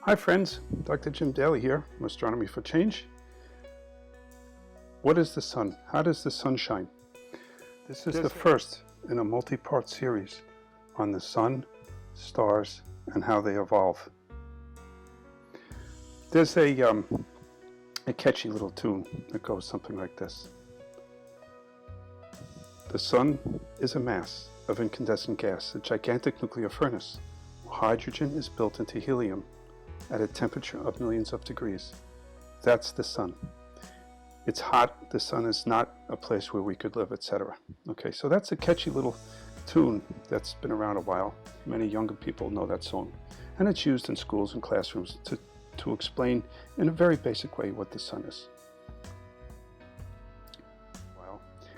Hi friends, Dr. Jim Daly here from Astronomy for Change. What is the sun? How does the sun shine? This is the first in a multi-part series on the sun, stars, and how they evolve. There's a catchy little tune that goes something like this. The sun is a mass of incandescent gas, a gigantic nuclear furnace. Hydrogen is built into helium at a temperature of millions of degrees. That's the sun. It's hot, the sun is not a place where we could live, etc. Okay, so that's a catchy little tune that's been around a while. Many younger people know that song. And it's used in schools and classrooms to explain in a very basic way what the sun is.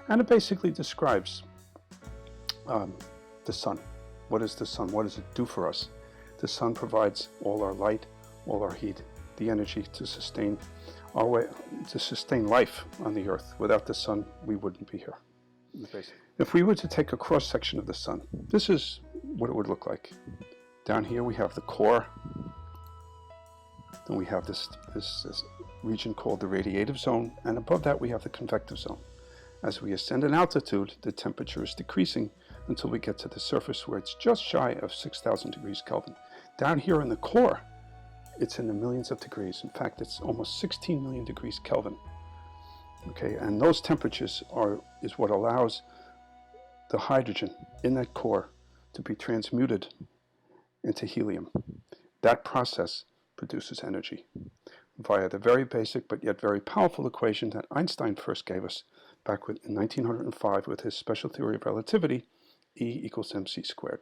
And it basically describes the sun. What is the sun? What does it do for us? The sun provides all our light, all our heat, the energy to sustain life on the earth. Without the sun, we wouldn't be here. If we were to take a cross section of the sun, this is what it would look like. Down here we have the core. Then we have this region called the radiative zone, and above that we have the convective zone. As we ascend in altitude, the temperature is decreasing until we get to the surface where it's just shy of 6,000 degrees Kelvin. Down here in the core, it's in the millions of degrees. In fact, it's almost 16 million degrees Kelvin. Okay, and those temperatures is what allows the hydrogen in that core to be transmuted into helium. That process produces energy via the very basic but yet very powerful equation that Einstein first gave us back in 1905 with his special theory of relativity, E equals mc squared.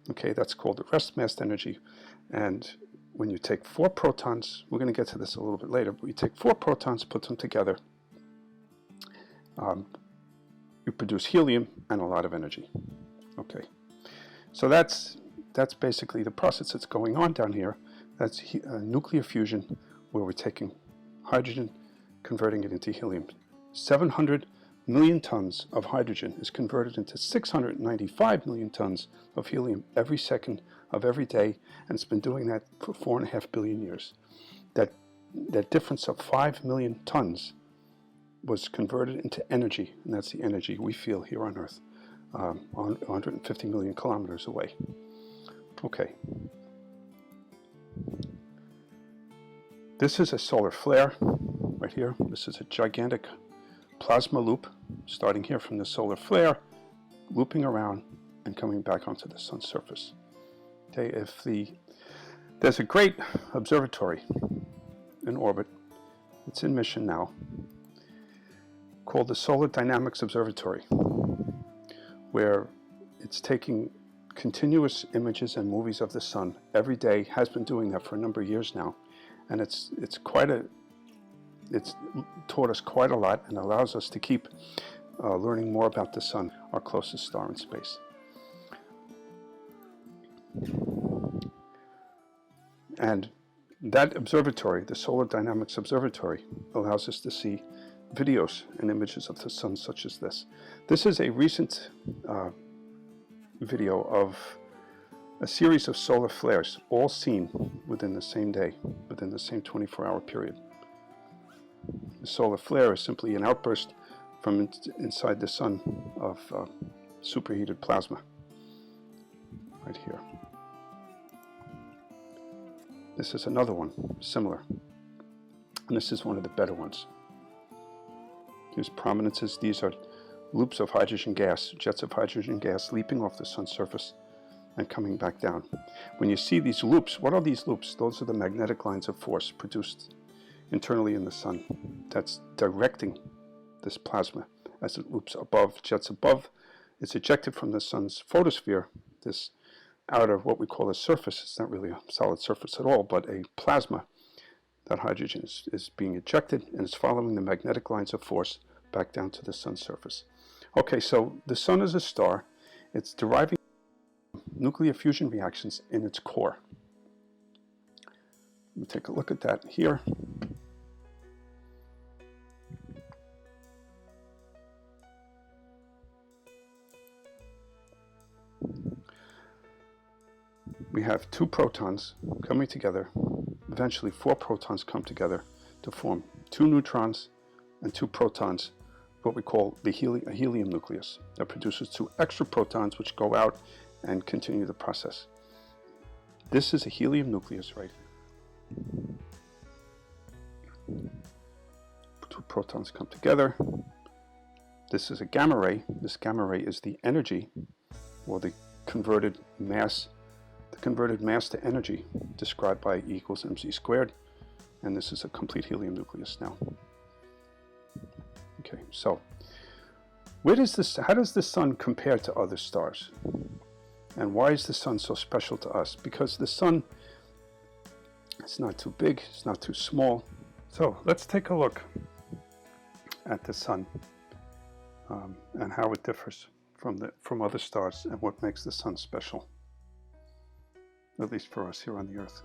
Okay, that's called the rest mass energy. And when you take 4 protons, we're going to get to this a little bit later, but you take 4 protons, put them together, you produce helium and a lot of energy. Okay, so that's basically the process that's going on down here. That's nuclear fusion, where we're taking hydrogen, converting it into helium. 700 million tons of hydrogen is converted into 695 million tons of helium every second of every day, and it's been doing that for 4.5 billion years. That difference of 5 million tons was converted into energy, and that's the energy we feel here on Earth, 150 million kilometers away. Okay. This is a solar flare right here. This is a gigantic plasma loop starting here from the solar flare, looping around and coming back onto the sun's surface. Okay, there's a great observatory in orbit, it's in mission now, called the Solar Dynamics Observatory, where it's taking continuous images and movies of the sun every day, has been doing that for a number of years now, and it's taught us quite a lot and allows us to keep learning more about the sun, our closest star in space. And that observatory, the Solar Dynamics Observatory, allows us to see videos and images of the sun such as this. This is a recent video of a series of solar flares, all seen within the same day, within the same 24-hour period. The solar flare is simply an outburst from inside the sun of superheated plasma, right here. This is another one, similar, and this is one of the better ones. Here's prominences. These are loops of hydrogen gas, jets of hydrogen gas leaping off the sun's surface and coming back down. When you see these loops, what are these loops? Those are the magnetic lines of force produced internally in the sun that's directing this plasma as it loops above, jets above. It's ejected from the sun's photosphere, this outer, what we call a surface. It's not really a solid surface at all, but a plasma. That hydrogen is being ejected and is following the magnetic lines of force back down to the sun's surface. Okay, so the sun is a star. It's deriving nuclear fusion reactions in its core. Let me take a look at that here. We have 2 protons coming together eventually 4 protons come together to form 2 neutrons and 2 protons, what we call a helium nucleus, that produces 2 extra protons which go out and continue the process. This is a helium nucleus right here. 2 protons come together. This is a gamma ray. This gamma ray is the energy, or the converted mass to energy, described by E equals mc squared. And this is a complete helium nucleus now. Okay, so how does the sun compare to other stars? And why is the sun so special to us? Because the sun, it's not too big, it's not too small. So let's take a look at the sun and how it differs from other stars and what makes the sun special, at least for us here on the Earth.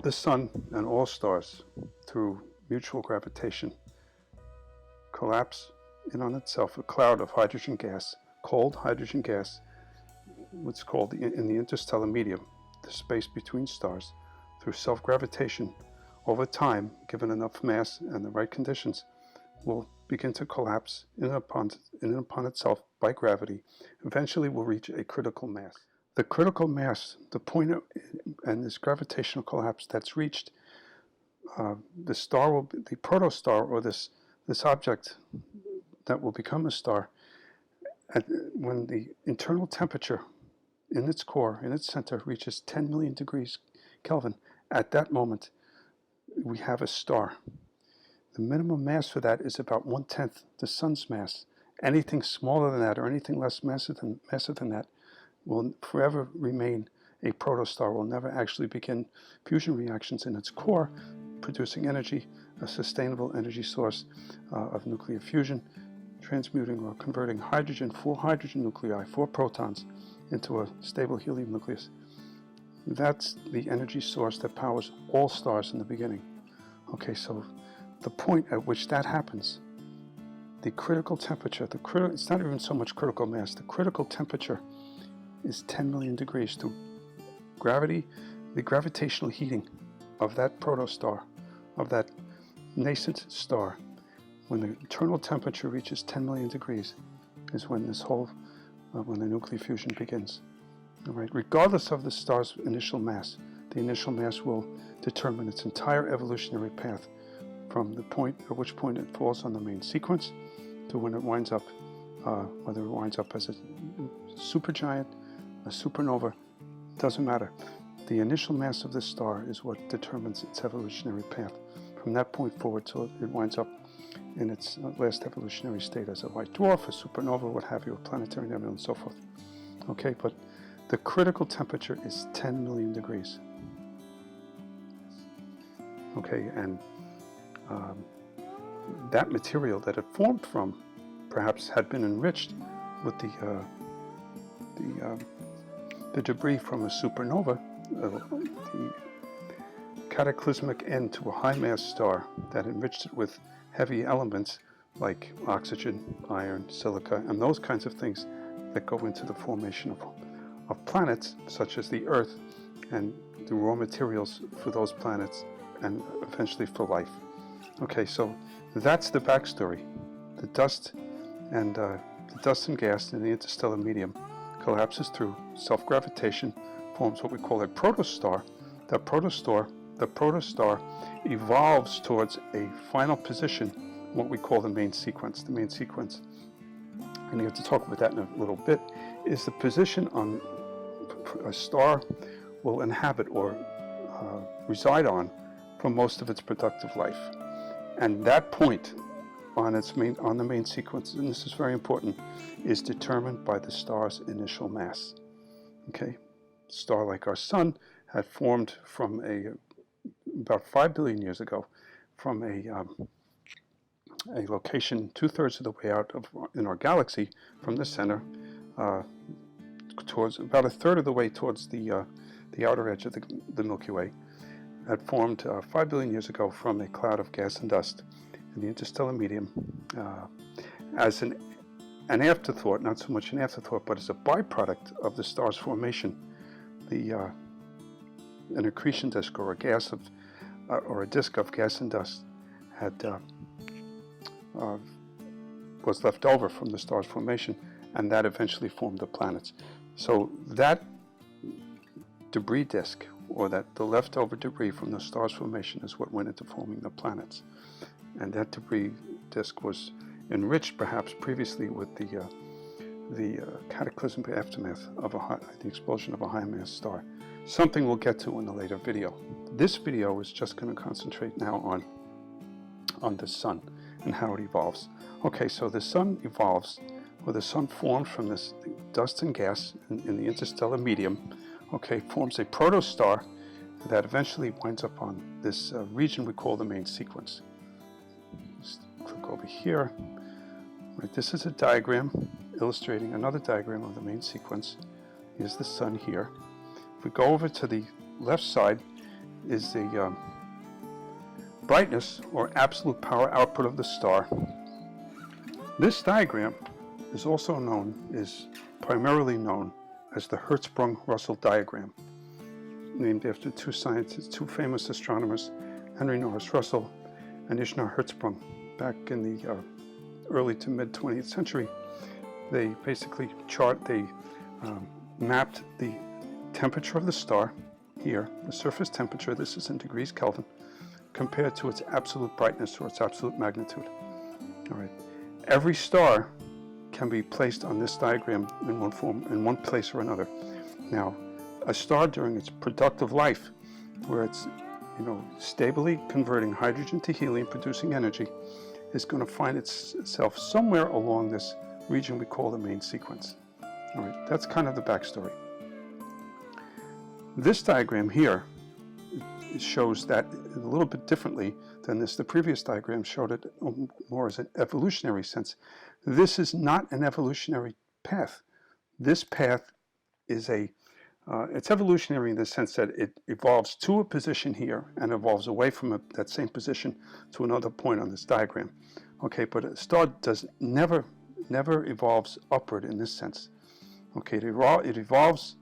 The sun and all stars, through mutual gravitation, collapse in on itself a cloud of hydrogen gas, cold hydrogen gas, what's called in the interstellar medium, the space between stars, through self-gravitation. Over time, given enough mass and the right conditions, will begin to collapse in and upon itself by gravity. Eventually will reach a critical mass. The critical mass, the point and this gravitational collapse that's reached, the star will be the protostar, or this object that will become a star, when the internal temperature in its core, in its center, reaches 10 million degrees Kelvin. At that moment, we have a star. The minimum mass for that is about 1/10 the sun's mass. Anything smaller than that, or anything less massive than that, will forever remain a protostar, will never actually begin fusion reactions in its core, producing energy, a sustainable energy source of nuclear fusion, transmuting or converting hydrogen, 4 hydrogen nuclei, 4 protons, into a stable helium nucleus. That's the energy source that powers all stars in the beginning. Okay, so the point at which that happens, the critical temperature, it's not even so much critical mass, the critical temperature is 10 million degrees through gravity, the gravitational heating of that protostar, of that nascent star. When the internal temperature reaches 10 million degrees is when when the nuclear fusion begins. All right. Regardless of the star's initial mass, the initial mass will determine its entire evolutionary path, from the point at which point it falls on the main sequence to when it winds up, whether it winds up as a supergiant, a supernova, doesn't matter. The initial mass of the star is what determines its evolutionary path. From that point forward till it winds up in its last evolutionary state as a white dwarf, a supernova, what have you, a planetary nebula, and so forth. Okay, but the critical temperature is 10 million degrees. Okay, and that material that it formed from perhaps had been enriched with the debris from a supernova, the cataclysmic end to a high mass star that enriched it with heavy elements like oxygen, iron, silica, and those kinds of things that go into the formation of planets such as the Earth, and the raw materials for those planets, and eventually for life. Okay, so that's the backstory. The dust and gas in the interstellar medium collapses through self-gravitation, forms what we call a protostar. The protostar evolves towards a final position, what we call the main sequence. The main sequence, and you have to talk about that in a little bit, is the position on a star will inhabit or reside on for most of its productive life. And that point on the main sequence, and this is very important, is determined by the star's initial mass. Okay, a star like our sun had formed from about 5 billion years ago, from a location 2/3 of the way out in our galaxy from the center, towards about 1/3 of the way towards the outer edge of the Milky Way, had formed 5 billion years ago from a cloud of gas and dust in the interstellar medium, as an afterthought, not so much an afterthought, but as a byproduct of the star's formation. An accretion disk, or a gas of, or a disk of gas and dust, was left over from the star's formation, and that eventually formed the planets. So that debris disk, or the leftover debris from the star's formation, is what went into forming the planets. And that debris disk was enriched perhaps previously with the cataclysmic aftermath of the explosion of a high mass star. Something we'll get to in a later video. This video is just going to concentrate now on the sun and how it evolves. Okay, so the sun evolves, or the sun forms from this dust and gas in the interstellar medium, okay, forms a protostar that eventually winds up on this region we call the main sequence. Just click over here. Right, this is a diagram illustrating another diagram of the main sequence. Here's the sun here. If we go over to the left side is the brightness or absolute power output of the star. This diagram is also primarily known as the Hertzsprung-Russell diagram, named after two scientists, two famous astronomers, Henry Norris Russell and Ishnar Hertzsprung. Back in the early to mid 20th century, they basically mapped the temperature of the star here, the surface temperature, this is in degrees Kelvin, compared to its absolute brightness or its absolute magnitude. All right. Every star can be placed on this diagram in one form, in one place or another. Now, a star during its productive life, where it's stably converting hydrogen to helium, producing energy, is going to find itself somewhere along this region we call the main sequence. All right, that's kind of the backstory. This diagram here shows that a little bit differently than this. The previous diagram showed it more as an evolutionary sense. This is not an evolutionary path. This path is it's evolutionary in the sense that it evolves to a position here and evolves away from that same position to another point on this diagram. Okay, but a star never evolves upward in this sense. Okay, it evolves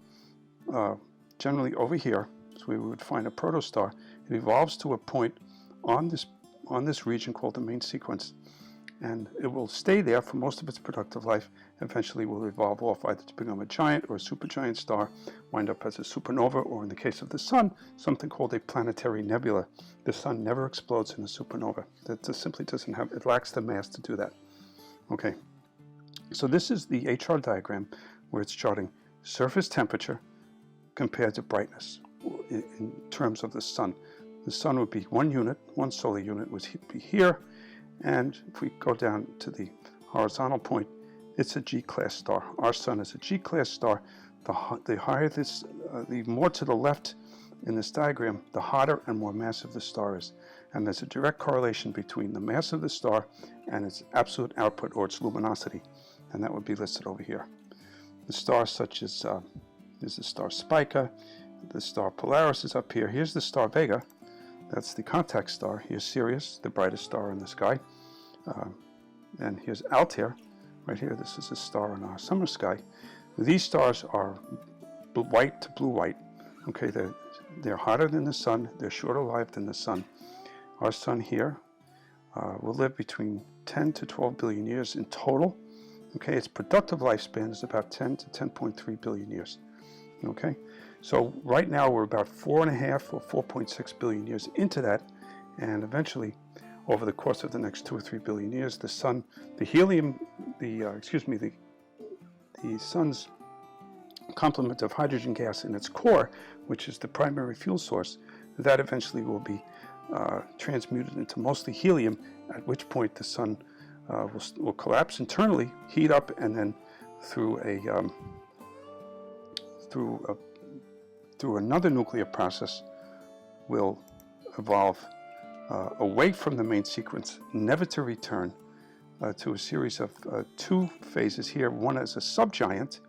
generally over here, so we would find a protostar. It evolves to a point on this region called the main sequence, and it will stay there for most of its productive life. Eventually will evolve off either to become a giant or a supergiant star, wind up as a supernova, or in the case of the sun, something called a planetary nebula. The sun never explodes in a supernova. That just simply doesn't have, it lacks the mass to do that. Okay, so this is the HR diagram where it's charting surface temperature compared to brightness in terms of the sun. The sun would be one unit, one solar unit would be here, and if we go down to the horizontal point, it's a G-class star. Our sun is a G-class star. The higher this, the more to the left in this diagram, the hotter and more massive the star is. And there's a direct correlation between the mass of the star and its absolute output, or its luminosity, and that would be listed over here. The stars such as is the star Spica, the star Polaris is up here. Here's the star Vega, that's the contact star. Here's Sirius, the brightest star in the sky, and here's Altair, right here. This is a star in our summer sky. These stars are white to blue-white. Okay, they're hotter than the sun. They're shorter lived than the sun. Our sun here will live between 10 to 12 billion years in total. Okay, its productive lifespan is about 10 to 10.3 billion years. Okay, so right now we're about 4.5 or 4.6 billion years into that, and eventually, over the course of the next 2 or 3 billion years, the sun, the helium, the sun's complement of hydrogen gas in its core, which is the primary fuel source, that eventually will be transmuted into mostly helium, at which point the sun will collapse internally, heat up, and then through another nuclear process will evolve away from the main sequence, never to return to a series of two phases here. One as a subgiant,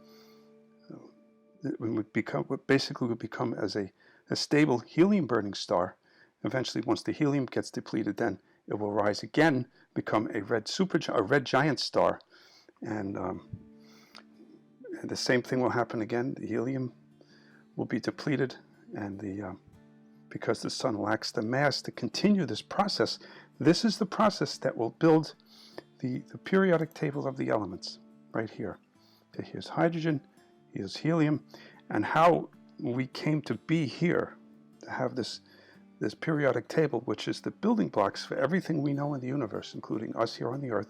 would become as a stable helium-burning star. Eventually, once the helium gets depleted, then it will rise again, become a red giant star, And the same thing will happen again. The helium will be depleted, and because the sun lacks the mass to continue this process, this is the process that will build the periodic table of the elements right here. Okay, here's hydrogen, here's helium, and how we came to be here, to have this periodic table, which is the building blocks for everything we know in the universe, including us here on the earth,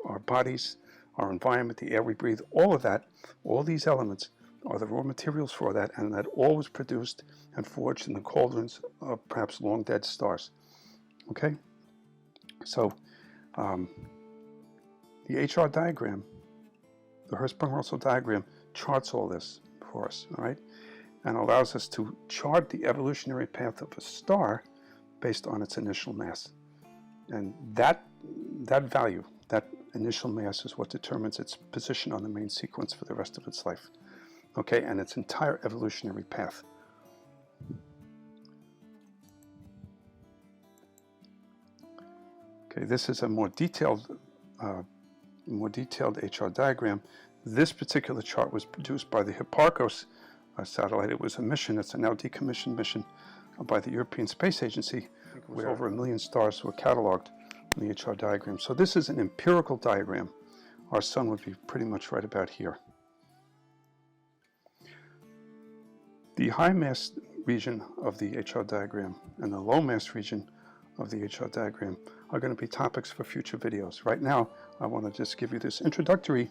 our bodies, our environment, the air we breathe, all of that, all these elements are the raw materials for that, and that all was produced and forged in the cauldrons of perhaps long dead stars. Okay? So the HR diagram, the Hertzsprung-Russell diagram, charts all this for us, all right? And allows us to chart the evolutionary path of a star based on its initial mass. And that value, that initial mass, is what determines its position on the main sequence for the rest of its life. Okay, and its entire evolutionary path. Okay, this is a more detailed HR diagram. This particular chart was produced by the Hipparcos satellite. It was a mission, it's a now decommissioned mission by the European Space Agency, where over 1 million stars were cataloged in the HR diagram. So this is an empirical diagram. Our sun would be pretty much right about here. The high mass region of the HR diagram and the low mass region of the HR diagram are going to be topics for future videos. Right now, I want to just give you this introductory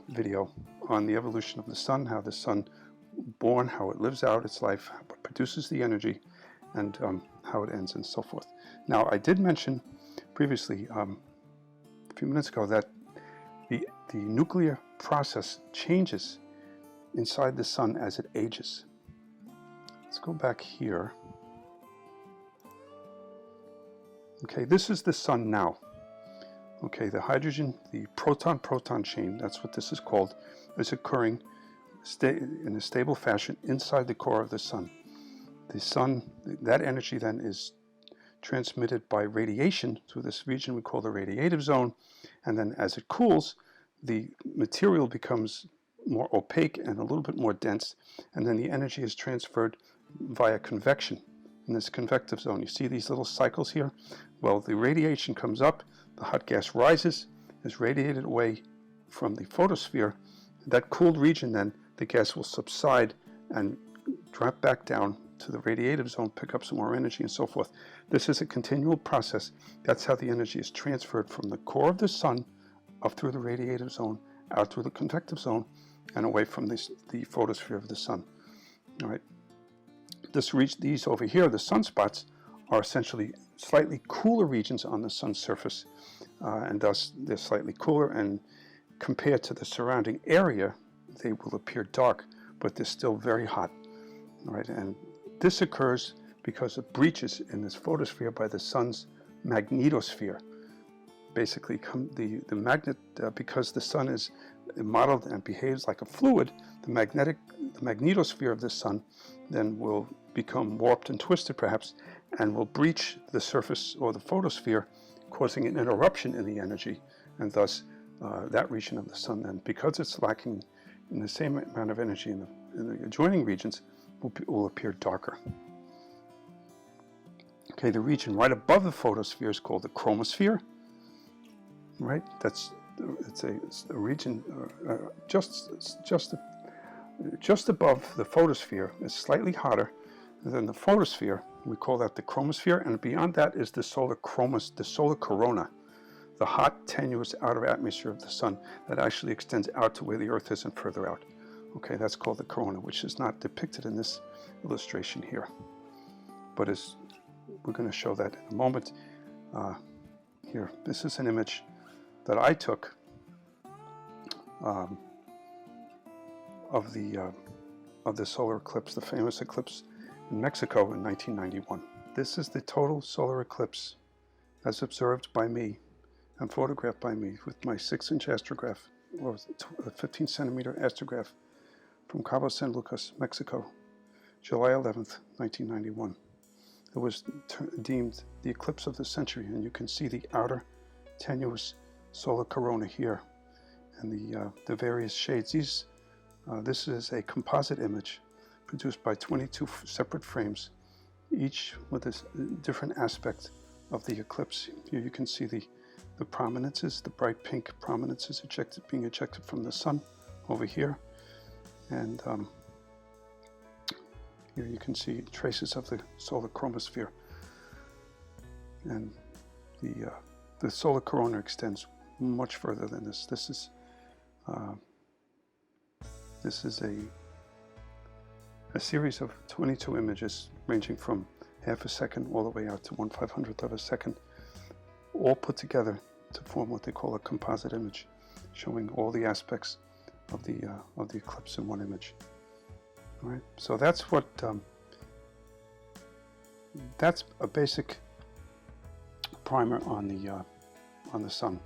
video on the evolution of the sun, how the sun born, how it lives out its life, how it produces the energy, and how it ends, and so forth. Now, I did mention previously, a few minutes ago, that the nuclear process changes inside the sun as it ages. Let's go back here. Okay, this is the sun now. Okay, the hydrogen, the proton-proton chain, that's what this is called, is occurring in a stable fashion inside the core of the sun. The sun, that energy then is transmitted by radiation through this region we call the radiative zone, and then as it cools, the material becomes more opaque and a little bit more dense, and then the energy is transferred via convection in this convective zone. You see these little cycles here? Well, the radiation comes up, the hot gas rises, is radiated away from the photosphere. That cooled region, then, the gas will subside and drop back down to the radiative zone, pick up some more energy, and so forth. This is a continual process. That's how the energy is transferred from the core of the sun up through the radiative zone, out through the convective zone, and away from the photosphere of the sun. All right. These over here, the sunspots, are essentially slightly cooler regions on the sun's surface, and thus they're slightly cooler, and compared to the surrounding area, they will appear dark, but they're still very hot. All right, and this occurs because of breaches in this photosphere by the sun's magnetosphere. Basically, the magnet, because the sun is modeled and behaves like a fluid, the magnetosphere of the sun then will become warped and twisted, perhaps, and will breach the surface or the photosphere, causing an interruption in the energy, and thus that region of the sun then, because it's lacking in the same amount of energy in the adjoining regions, will appear darker. Okay, the region right above the photosphere is called the chromosphere. Right, it's a region just above the photosphere. It's slightly hotter than the photosphere. We call that the chromosphere, and beyond that is the solar corona, the hot, tenuous outer atmosphere of the sun that actually extends out to where the Earth is and further out. Okay, that's called the corona, which is not depicted in this illustration here, but we're going to show that in a moment. Here, this is an image that I took of the solar eclipse, the famous eclipse in Mexico in 1991. This is the total solar eclipse as observed by me and photographed by me with my 6-inch astrograph, or a 15-centimeter astrograph, from Cabo San Lucas, Mexico, July 11th, 1991. It was deemed the eclipse of the century, and you can see the outer tenuous solar corona here, and the various shades. This is a composite image produced by 22 separate frames, each with a different aspect of the eclipse. Here you can see the prominences, the bright pink prominences being ejected from the sun over here, and here you can see traces of the solar chromosphere, and the solar corona extends much further than this. This is a series of 22 images ranging from half a second all the way out to 1/500th of a second, all put together to form what they call a composite image, showing all the aspects of the eclipse in one image. All right, so that's what that's a basic primer on the sun,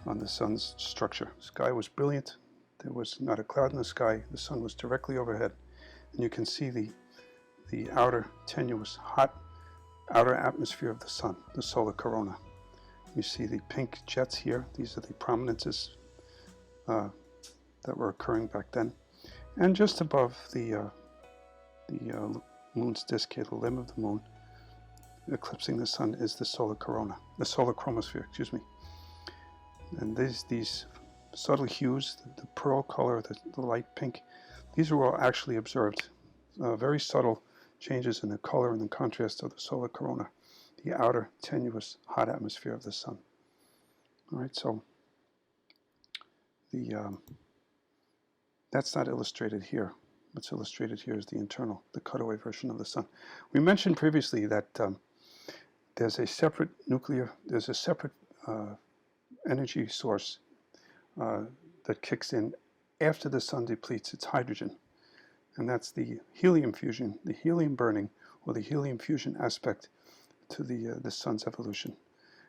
on the sun's structure. The sky was brilliant. There was not a cloud in the sky. The sun was directly overhead, and you can see the outer tenuous hot outer atmosphere of the sun, the solar corona. You see the pink jets here. These are the prominences that were occurring back then, and just above the moon's disk here, the limb of the moon, eclipsing the sun, is the solar corona, the solar chromosphere, excuse me. And these subtle hues, the pearl color, the light pink, these were all actually observed. Very subtle changes in the color and the contrast of the solar corona, the outer tenuous hot atmosphere of the sun. All right, so that's not illustrated here. What's illustrated here is the internal, the cutaway version of the sun. We mentioned previously that there's a separate energy source that kicks in after the sun depletes its hydrogen, and that's the helium fusion, the helium burning, or the helium fusion aspect to the sun's evolution.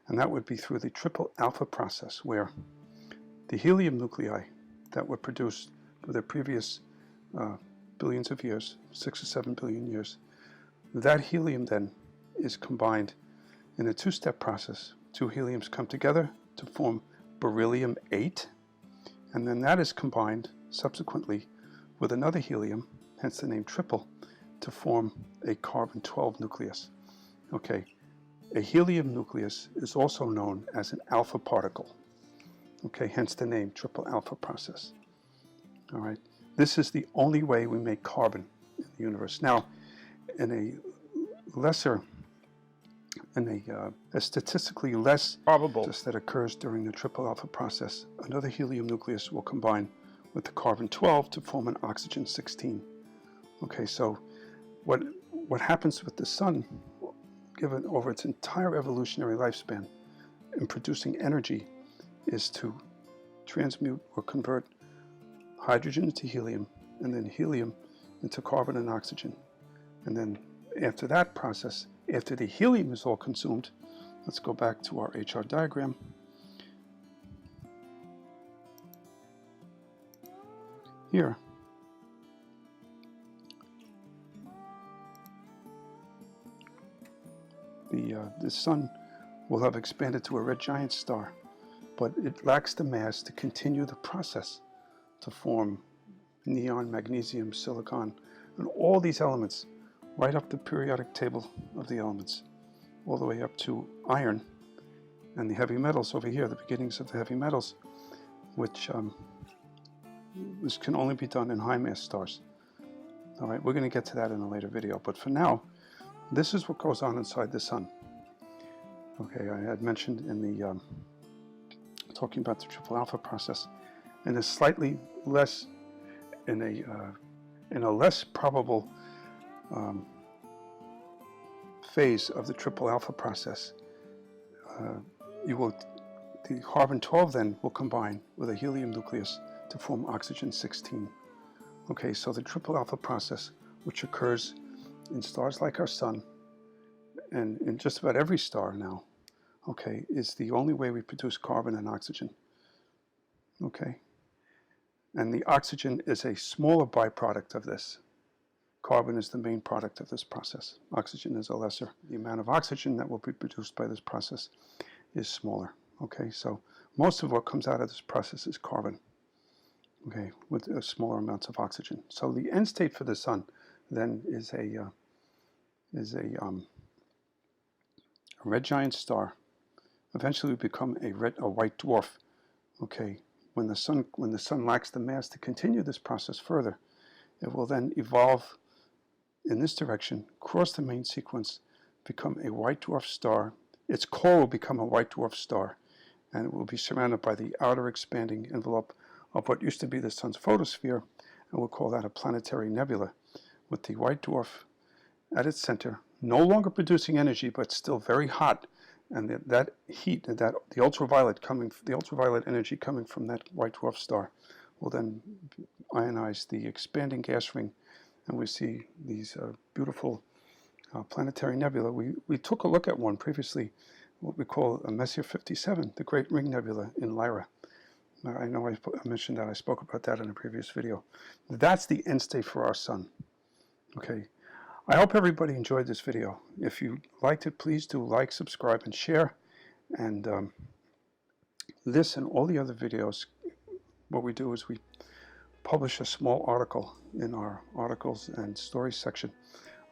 And that would be through the triple alpha process, where the helium nuclei that were produced for the previous billions of years, 6 or 7 billion years, that helium then is combined in a two-step process. Two heliums come together to form beryllium-8, and then that is combined subsequently with another helium, hence the name triple, to form a carbon-12 nucleus. Okay, a helium nucleus is also known as an alpha particle. Okay, hence the name triple alpha process. All right, this is the only way we make carbon in the universe. Now, in a statistically less probable process that occurs during the triple alpha process, another helium nucleus will combine with the carbon-12 to form an oxygen-16. Okay, so what happens with the sun, given over its entire evolutionary lifespan, in producing energy, is to transmute or convert hydrogen into helium, and then helium into carbon and oxygen. And then after that process, after the helium is all consumed, let's go back to our HR diagram. Here, the sun will have expanded to a red giant star, but it lacks the mass to continue the process to form neon, magnesium, silicon, and all these elements right up the periodic table of the elements, all the way up to iron and the heavy metals over here, the beginnings of the heavy metals, which this can only be done in high mass stars. All right, we're going to get to that in a later video, but for now, this is what goes on inside the sun. Okay, I had mentioned in the talking about the triple alpha process, in a slightly less, in a less probable phase of the triple alpha process, the carbon-12 then will combine with a helium nucleus to form oxygen-16. Okay, so the triple alpha process, which occurs in stars like our sun, and in just about every star now, okay, is the only way we produce carbon and oxygen. Okay, and the oxygen is a smaller byproduct of this. Carbon is the main product of this process. Oxygen is a lesser. The amount of oxygen that will be produced by this process is smaller. Okay, so most of what comes out of this process is carbon, okay, with smaller amounts of oxygen. So the end state for the sun then is a red giant star. Eventually, we become a white dwarf. Okay, when the sun lacks the mass to continue this process further, it will then evolve in this direction, cross the main sequence, become a white dwarf star. Its core will become a white dwarf star, and it will be surrounded by the outer expanding envelope of what used to be the sun's photosphere, and we'll call that a planetary nebula, with the white dwarf at its center, no longer producing energy, but still very hot, and that heat, the ultraviolet energy coming from that white dwarf star, will then ionize the expanding gas ring, and we see these beautiful planetary nebula. We took a look at one previously, what we call a Messier 57, the Great Ring Nebula in Lyra. I know I mentioned that. I spoke about that in a previous video. That's the end state for our sun. Okay. I hope everybody enjoyed this video. If you liked it, please do like, subscribe, and share. And this and all the other videos, what we do is we publish a small article in our articles and stories section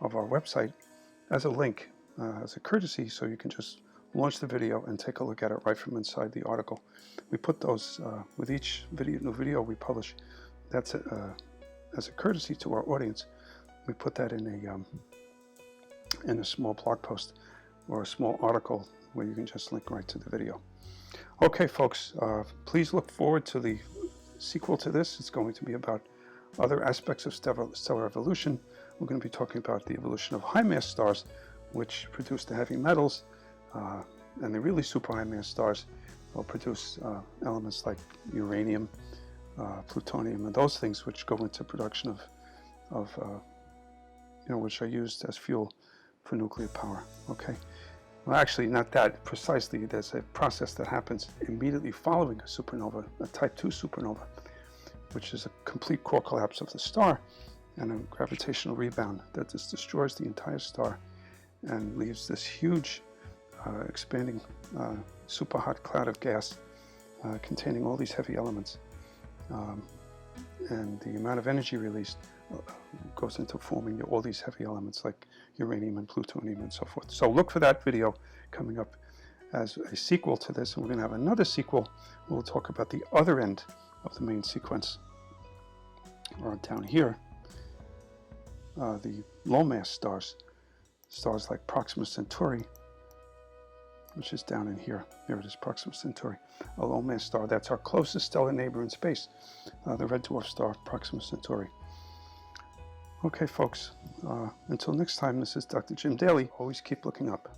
of our website as a link, as a courtesy, so you can just launch the video and take a look at it right from inside the article. We put those with each new video we publish. That's as a courtesy to our audience. We put that in a small blog post or a small article where you can just link right to the video. Okay, folks, please look forward to the sequel to this. It's going to be about other aspects of stellar evolution. We're going to be talking about the evolution of high-mass stars, which produce the heavy metals, and the really super high-mass stars will produce elements like uranium, plutonium, and those things which go into production which are used as fuel for nuclear power. Okay. Well, actually, not that precisely. There's a process that happens immediately following a supernova, a Type II supernova, which is a complete core collapse of the star and a gravitational rebound that just destroys the entire star and leaves this huge expanding super hot cloud of gas containing all these heavy elements. And the amount of energy released goes into forming all these heavy elements like uranium and plutonium and so forth. So look for that video coming up as a sequel to this, and we're going to have another sequel. We'll talk about the other end of the main sequence, or down here, the low-mass stars like Proxima Centauri, which is down in here. There it is, Proxima Centauri, a low-mass star. That's our closest stellar neighbor in space, the red dwarf star Proxima Centauri. Okay, folks, until next time, this is Dr. Jim Daly. Always keep looking up.